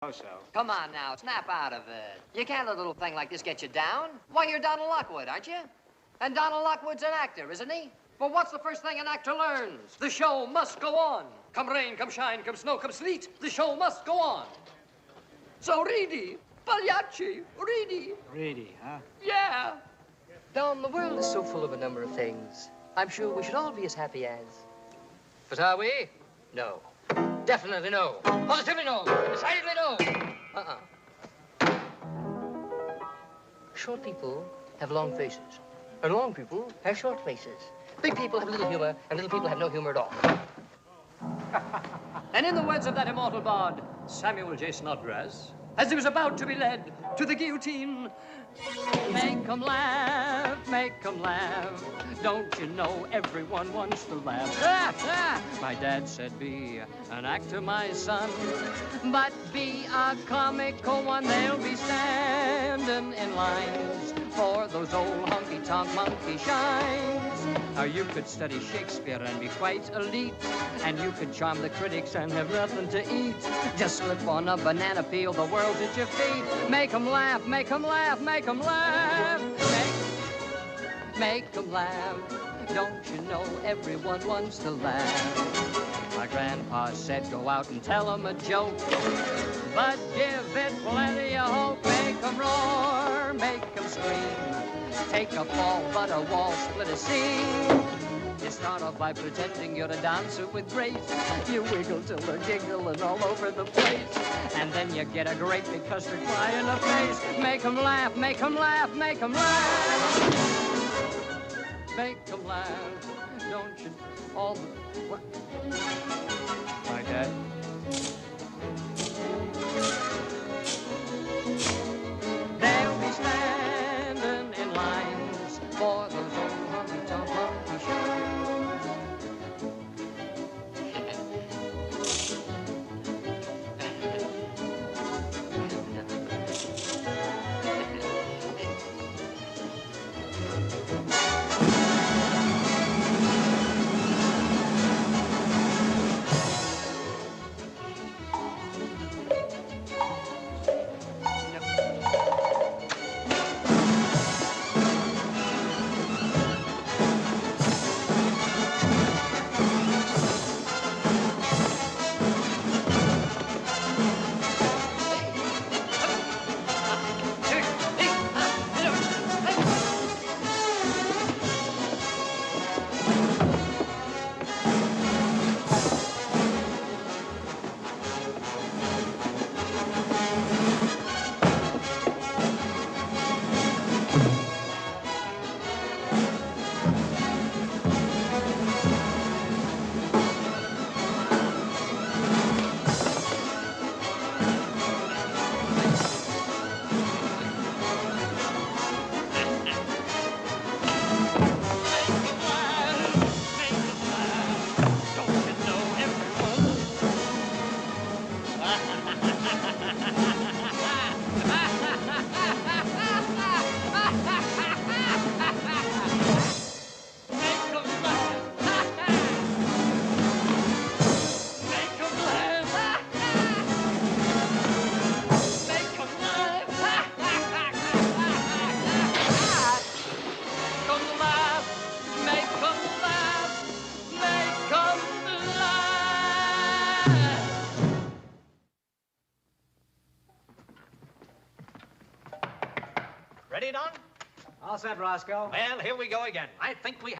Oh, so. Come on now, snap out of it. You can't let a little thing like this get you down. Why, you're Donald Lockwood, aren't you? And Donald Lockwood's an actor, isn't he? Well, what's the first thing an actor learns? The show must go on. Come rain, come shine, come snow, come sleet, the show must go on. So Reedy, Pagliacci, Reedy. Reedy, huh? Yeah. Don, the world is so full of a number of things. I'm sure we should all be as happy as. But are we? No. Definitely no. Positively no. Decidedly no. Short people have long faces. And long people have short faces. Big people have little humor, and little people have no humor at all. And in the words of that immortal bard, Samuel J. Snodgrass, as he was about to be led to the guillotine, make 'em laugh, make 'em laugh. Don't you know everyone wants to laugh? My dad said, be an actor, my son, but be a comical one. They'll be standing in lines for those old honky-tonk monkey shines. Or you could study Shakespeare and be quite elite, and you could charm the critics and have nothing to eat. Just slip on a banana peel, the world's at your feet. Make 'em laugh, make 'em laugh, make 'em laugh. Make 'em laugh. Don't you know everyone wants to laugh? My grandpa said go out and tell 'em a joke, but give it plenty of hope. Make 'em roar, make 'em scream. Take a fall, but a wall, split a seam. You start off by pretending you're a dancer with grace. You wiggle till they're giggling all over the place. And then you get a great big custard pie in the face. Make 'em laugh, make 'em laugh, make 'em laugh. Make 'em laugh. Don't you all the... What? My dad? They'll be standing in lines for those old honky-tonk monkey shows. Ready, Don? All set, Roscoe. Well, here we go again. I think we